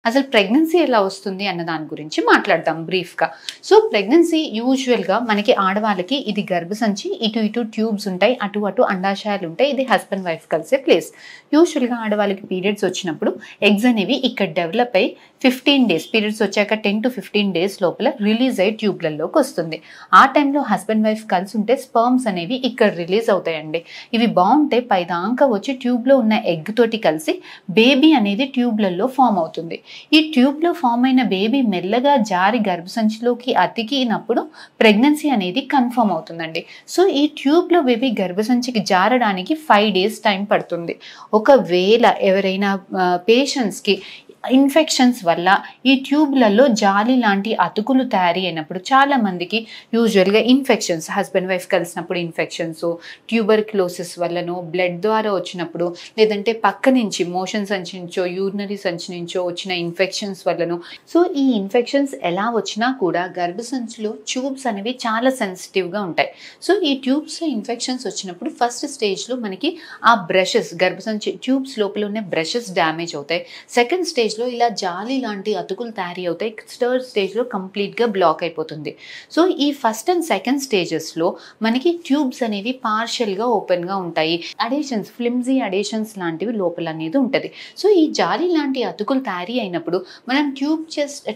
అసలు ప్రెగ్నెన్సీ ఎలా వస్తుంది అన్న దాని గురించి మాట్లాడదాం బ్రీఫ్గా. సో ప్రెగ్నెన్సీ యూజువల్గా మనకి ఆడవాళ్ళకి ఇది గర్భసంచి, ఇటు ఇటు ట్యూబ్స్ ఉంటాయి, అటు అటు అండాశయాలు ఉంటాయి. ఇది హస్బెండ్ వైఫ్ కలిసే ప్లేస్. యూజువల్గా ఆడవాళ్ళకి పీరియడ్స్ వచ్చినప్పుడు ఎగ్స్ అనేవి ఇక్కడ డెవలప్ అయ్యి 15 డేస్, పీరియడ్స్ వచ్చాక 10 to 15 డేస్ లోపల రిలీజ్ అయ్యి ట్యూబ్లలోకి వస్తుంది. ఆ టైంలో హస్బెండ్ వైఫ్ కలిసి ఉంటే స్పర్మ్స్ అనేవి ఇక్కడ రిలీజ్ అవుతాయండి. ఇవి బాగుంటే పైదాకా వచ్చి ట్యూబ్లో ఉన్న ఎగ్ తోటి కలిసి బేబీ అనేది ట్యూబ్లలో ఫామ్ అవుతుంది. ఈ ట్యూబ్లో ఫామ్ అయిన బేబీ మెల్లగా జారి గర్భసంచిలోకి అతికినప్పుడు ప్రెగ్నెన్సీ అనేది కన్ఫర్మ్ అవుతుందండి. సో ఈ ట్యూబ్లో బేబీ గర్భసంచికి జారడానికి 5 డేస్ టైం పడుతుంది. ఒకవేళ ఎవరైనా పేషెంట్స్కి ఇన్ఫెక్షన్స్ వల్ల ఈ ట్యూబ్లలో జాలి లాంటి అతుకులు తయారీ అయినప్పుడు చాలా మందికి యూజువల్గా ఇన్ఫెక్షన్స్, హస్బెండ్ వైఫ్ కలిసినప్పుడు ఇన్ఫెక్షన్స్, ట్యూబర్క్లోసిస్ వల్లనో, బ్లడ్ ద్వారా వచ్చినప్పుడు, లేదంటే పక్క నుంచి మోషన్ సంచి నుంచో యూరినరీ సంచి నుంచో వచ్చిన ఇన్ఫెక్షన్స్ వల్లనో. సో ఈ ఇన్ఫెక్షన్స్ ఎలా వచ్చినా కూడా గర్భసంచిలో ట్యూబ్స్ అనేవి చాలా సెన్సిటివ్గా ఉంటాయి. సో ఈ ట్యూబ్స్లో ఇన్ఫెక్షన్స్ వచ్చినప్పుడు ఫస్ట్ స్టేజ్లో మనకి ఆ బ్రషెస్, గర్భసంచి ట్యూబ్స్ లోపల ఉన్న బ్రషెస్ డ్యామేజ్ అవుతాయి. సెకండ్ స్టేజ్లో ఇలా జాలి లాంటి అతుకులు తయారీ అవుతాయి. థర్డ్ స్టేజ్లో కంప్లీట్గా బ్లాక్ అయిపోతుంది. సో ఈ ఫస్ట్ అండ్ సెకండ్ స్టేజెస్లో మనకి ట్యూబ్స్ అనేవి పార్షియల్గా ఓపెన్గా ఉంటాయి. అడేషన్స్, ఫ్లిమ్జీ అడేషన్స్ లాంటివి లోపల అనేది ఉంటుంది. సో ఈ జాలి లాంటి అతుకులు తయారీ అయినప్పుడు మనం ట్యూబ్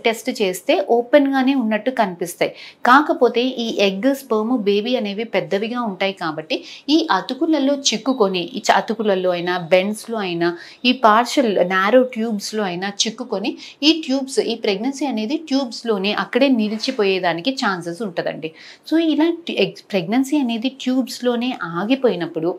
టెస్ట్ చేస్తే ఓపెన్గానే ఉన్నట్టు కనిపిస్తాయి. కాకపోతే ఈ ఎగ్, స్పర్మ్, బేబీ అనేవి పెద్దవిగా ఉంటాయి కాబట్టి ఈ అతుకులలో చిక్కుకొని, ఈ అతుకులలో అయినా, బెండ్స్లో అయినా, ఈ పార్షియల్ నారో ట్యూబ్స్లో అయినా చిక్కుకొని ఈ ట్యూబ్స్, ఈ ప్రెగ్నెన్సీ అనేది ట్యూబ్స్లోనే అక్కడే నిలిచిపోయేదానికి ఛాన్సెస్ ఉంటుందండి. సో ఇలా ప్రెగ్నెన్సీ అనేది ట్యూబ్స్లోనే ఆగిపోయినప్పుడు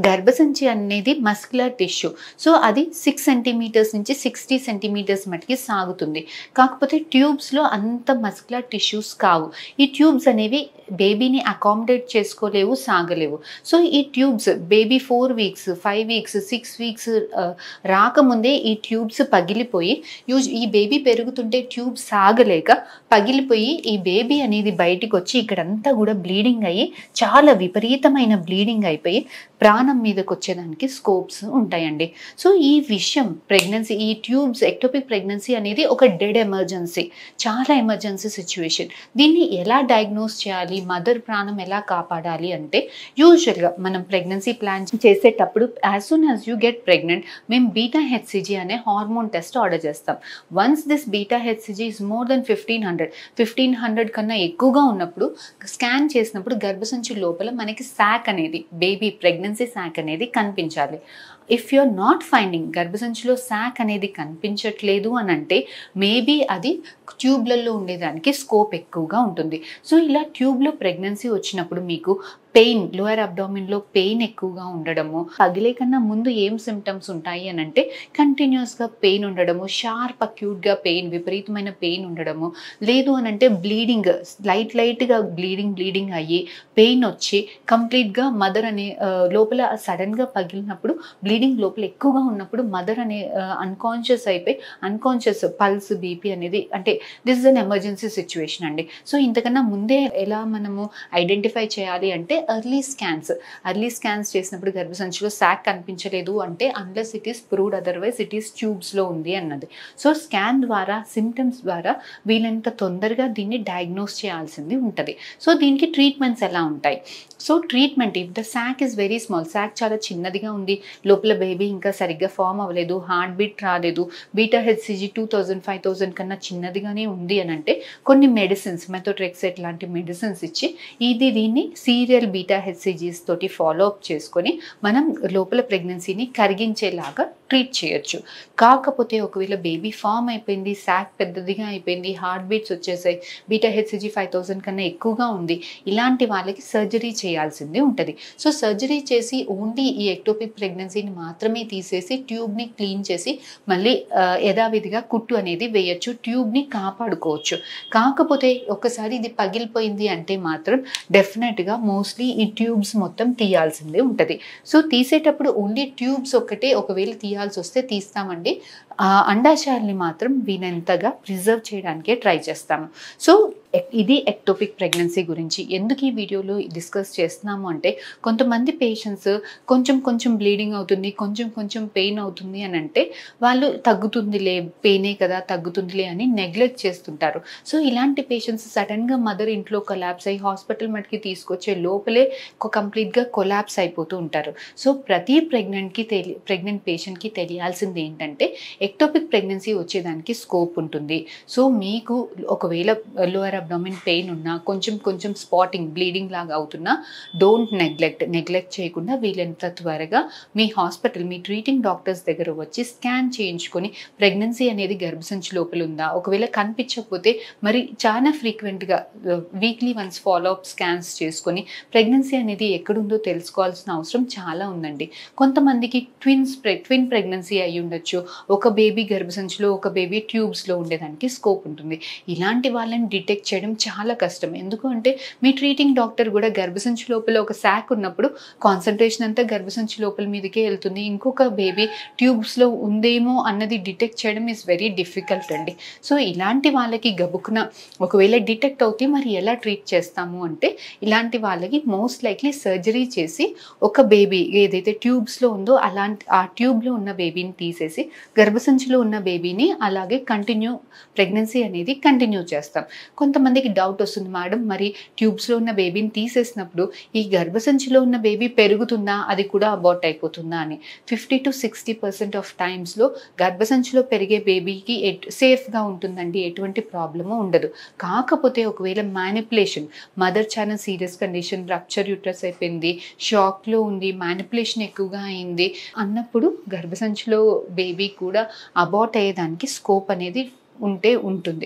గర్భసంచి అనేది మస్కులర్ టిష్యూ. సో అది 6 సెంటీమీటర్స్ నుంచి 60 సెంటీమీటర్స్ మటుకి సాగుతుంది. కాకపోతే ట్యూబ్స్లో అంత మస్కులర్ టిష్యూస్ కావు. ఈ ట్యూబ్స్ అనేవి బేబీని అకామిడేట్ చేసుకోలేవు, సాగలేవు. సో ఈ tubes baby 4 weeks, 5 weeks, 6 weeks రాకముందే ఈ ట్యూబ్స్ పగిలిపోయి, ఈ బేబీ పెరుగుతుంటే ట్యూబ్ సాగలేక పగిలిపోయి ఈ బేబీ అనేది బయటికి వచ్చి ఇక్కడంతా కూడా బ్లీడింగ్ అయ్యి చాలా విపరీతమైన బ్లీడింగ్ అయిపోయి ప్రాణం మీదకి వచ్చేదానికి స్కోప్స్ ఉంటాయండి. సో ఈ విషయం ప్రెగ్నెన్సీ, ఈ ట్యూబ్స్, ఎక్టోపిక్ ప్రెగ్నెన్సీ అనేది ఒక డెడ్ ఎమర్జెన్సీ, చాలా ఎమర్జెన్సీ సిచ్యువేషన్. దీన్ని ఎలా డయాగ్నోస్ చేయాలి, మదర్ ప్రాణం ఎలా కాపాడాలి అంటే యూజువల్గా మనం ప్రెగ్నెన్సీ ప్లాన్ చేసేటప్పుడు as soon as you get pregnant మేము బీటా హెచ్సిజీ అనే హార్మోన్ టెస్ట్ ఆర్డర్ చేస్తాం. Once this beta HCG is more than 1500 కన్నా ఎక్కువగా ఉన్నప్పుడు స్కాన్ చేసినప్పుడు గర్భసంచి లోపల మనకి శాక్ అనేది, బేబీ ప్రెగ్నెన్సీ శాక్ అనేది కనిపించాలి. ఇఫ్ యూఆర్ నాట్ ఫైండింగ్, గర్భసంచిలో శాక్ అనేది కనిపించట్లేదు అని అంటే మేబీ అది ట్యూబ్లలో ఉండేదానికి స్కోప్ ఎక్కువగా ఉంటుంది. సో ఇలా ట్యూబ్లో ప్రెగ్నెన్సీ వచ్చినప్పుడు మీకు పెయిన్, లోయర్ అబ్డామిన్లో పెయిన్ ఎక్కువగా ఉండడము, పగిలే కన్నా ముందు ఏం సిమ్టమ్స్ ఉంటాయి అని అంటే కంటిన్యూస్గా పెయిన్ ఉండడము, షార్ప్ అక్యూట్గా పెయిన్, విపరీతమైన పెయిన్ ఉండడము, లేదు అని అంటే బ్లీడింగ్, లైట్గా బ్లీడింగ్ అయ్యి పెయిన్ వచ్చి కంప్లీట్గా మదర్ అనే లోపల సడన్గా పగిలినప్పుడు, బ్లీడింగ్ లోపల ఎక్కువగా ఉన్నప్పుడు మదర్ అనే అన్కాన్షియస్ అయిపోయి, అన్కాన్షియస్ పల్స్, బీపీ అనేది, అంటే this is an emergency situation అండి. సో ఇంతకన్నా ముందే ఎలా మనము ఐడెంటిఫై చేయాలి అంటే ఎర్లీ స్కాన్స్ చేసినప్పుడు గర్భసంచిలో శాక్ కనిపించలేదు అంటే unless it is proved, otherwise it is ట్యూబ్స్లో ఉంది అన్నది. సో స్కాన్ ద్వారా, సిమ్టమ్స్ ద్వారా వీళ్ళంత తొందరగా దీన్ని డయాగ్నోస్ చేయాల్సింది ఉంటుంది. సో దీనికి ట్రీట్మెంట్స్ ఎలా ఉంటాయి? So treatment, if the sack is very small, sack చాలా చిన్నదిగా ఉంది, లోపల బేబీ ఇంకా సరిగ్గా ఫామ్ అవ్వలేదు, హార్ట్ బీట్ రాలేదు, బీటా హెచ్సిజీ 2000, 5000 కన్నా చిన్నదిగానే ఉంది అని అంటే కొన్ని మెడిసిన్స్, మెథోట్రెక్సేట్ లాంటి మెడిసిన్స్ ఇచ్చి దీన్ని సీరియల్ బీటా హెచ్సిజీస్ తోటి ఫాలో అప్ చేసుకొని మనం లోపల ప్రెగ్నెన్సీని కరిగించేలాగా ట్రీట్ చేయొచ్చు. కాకపోతే ఒకవేళ బేబీ ఫామ్ అయిపోయింది, శాక్ పెద్దదిగా అయిపోయింది, హార్ట్ బీట్స్ వచ్చేసాయి, బీటా హెచ్సిజీ 5000 కన్నా ఎక్కువగా ఉంది, ఇలాంటి వాళ్ళకి సర్జరీ చేయాల్సింది ఉంటుంది. సో సర్జరీ చేసి ఓన్లీ ఈ ఎక్టోపిక్ ప్రెగ్నెన్సీని మాత్రమే తీసేసి ట్యూబ్ని క్లీన్ చేసి మళ్ళీ యథావిధిగా కుట్టు అనేది వేయచ్చు, ట్యూబ్ని కాపాడుకోవచ్చు. కాకపోతే ఒకసారి ఇది పగిలిపోయింది అంటే మాత్రం డెఫినెట్గా మోస్ట్లీ ఈ ట్యూబ్స్ మొత్తం తీయాల్సిందే ఉంటుంది. సో తీసేటప్పుడు ఓన్లీ ట్యూబ్స్ ఒక్కటే ఒకవేళ తీయాల్సి వస్తే తీస్తామండి. అండాశయాల్ని మాత్రం వీలైనంతగా ప్రిజర్వ్ చేయడానికే ట్రై చేస్తాము. సో ఇది ఎక్టోపిక్ ప్రెగ్నెన్సీ గురించి ఎందుకు ఈ వీడియోలో డిస్కస్ చేస్తున్నాము అంటే, కొంతమంది పేషెంట్స్ కొంచెం బ్లీడింగ్ అవుతుంది, కొంచెం పెయిన్ అవుతుంది అని అంటే వాళ్ళు తగ్గుతుందిలే, పెయినే కదా తగ్గుతుందిలే అని నెగ్లెక్ట్ చేస్తుంటారు. సో ఇలాంటి పేషెంట్స్ సడన్గా మదర్ ఇంట్లో కొలాప్స్ అయ్యి హాస్పిటల్ మటుకి తీసుకొచ్చే లోపలే కంప్లీట్గా కొలాప్స్ అయిపోతూ ఉంటారు. సో ప్రతి ప్రెగ్నెంట్ పేషెంట్కి తెలియాల్సింది ఏంటంటే, ఎక్టోపిక్ ప్రెగ్నెన్సీ వచ్చేదానికి స్కోప్ ఉంటుంది. సో మీకు ఒకవేళ లోయర్ అబ్డామిన్ పెయిన్ ఉన్నా, కొంచెం స్పాటింగ్ బ్లీడింగ్ లాగా అవుతున్నా, డోంట్ నెగ్లెక్ట్ చేయకుండా వీలైనంత త్వరగా మీ హాస్పిటల్, మీ ట్రీటింగ్ డాక్టర్స్ దగ్గర వచ్చి స్కాన్ చేయించుకొని ప్రెగ్నెన్సీ అనేది గర్భసంచి లోపల ఉందా, ఒకవేళ కనిపించకపోతే మరి చాలా ఫ్రీక్వెంట్గా వీక్లీ వన్స్ ఫాలోఅప్ స్కాన్స్ చేసుకొని ప్రెగ్నెన్సీ అనేది ఎక్కడుందో తెలుసుకోవాల్సిన అవసరం చాలా ఉందండి. కొంతమందికి ట్విన్ ప్రెగ్నెన్సీ అయి ఉండొచ్చు, ఒక బేబీ గర్భసంచిలో ఒక బేబీ ట్యూబ్స్లో ఉండేదానికి స్కోప్ ఉంటుంది. ఇలాంటి వాళ్ళని డిటెక్ట్ చేయడం చాలా కష్టం. ఎందుకు అంటే మీ ట్రీటింగ్ డాక్టర్ కూడా గర్భసంచి లోపల ఒక శాక్ ఉన్నప్పుడు కాన్సన్ట్రేషన్ అంతా గర్భసంచి లోపల మీదకే వెళ్తుంది, ఇంకొక బేబీ ట్యూబ్స్లో ఉందేమో అన్నది డిటెక్ట్ చేయడం ఈజ్ వెరీ డిఫికల్ట్ అండి. సో ఇలాంటి వాళ్ళకి గబుక్కున ఒకవేళ డిటెక్ట్ అవుతే మరి ఎలా ట్రీట్ చేస్తాము అంటే, ఇలాంటి వాళ్ళకి మోస్ట్ లైక్లీ సర్జరీ చేసి ఒక బేబీ ఏదైతే ట్యూబ్స్లో ఉందో ఆ ట్యూబ్లో ఉన్న బేబీని తీసేసి గర్భసంచిలో ఉన్న బేబీని అలాగే ప్రెగ్నెన్సీ అనేది కంటిన్యూ చేస్తాం. కొంతమందికి డౌట్ వస్తుంది, మేడం మరి ట్యూబ్స్లో ఉన్న బేబీని తీసేసినప్పుడు ఈ గర్భసంచిలో ఉన్న బేబీ పెరుగుతుందా, అది కూడా అబార్ట్ అయిపోతుందా అని. 50 to 60% ఆఫ్ టైమ్స్లో గర్భసంచిలో పెరిగే బేబీకి సేఫ్గా ఉంటుందండి, ఎటువంటి ప్రాబ్లము ఉండదు. కాకపోతే ఒకవేళ మ్యానిపులేషన్, మదర్ చాలా సీరియస్ కండిషన్, రప్చర్ యూట్రస్ అయిపోయింది, షాక్లో ఉంది, మ్యానిపులేషన్ ఎక్కువగా అయింది అన్నప్పుడు గర్భసంచిలో బేబీ కూడా అబార్ట్ అయ్యేదానికి స్కోప్ అనేది ఉంటుంది.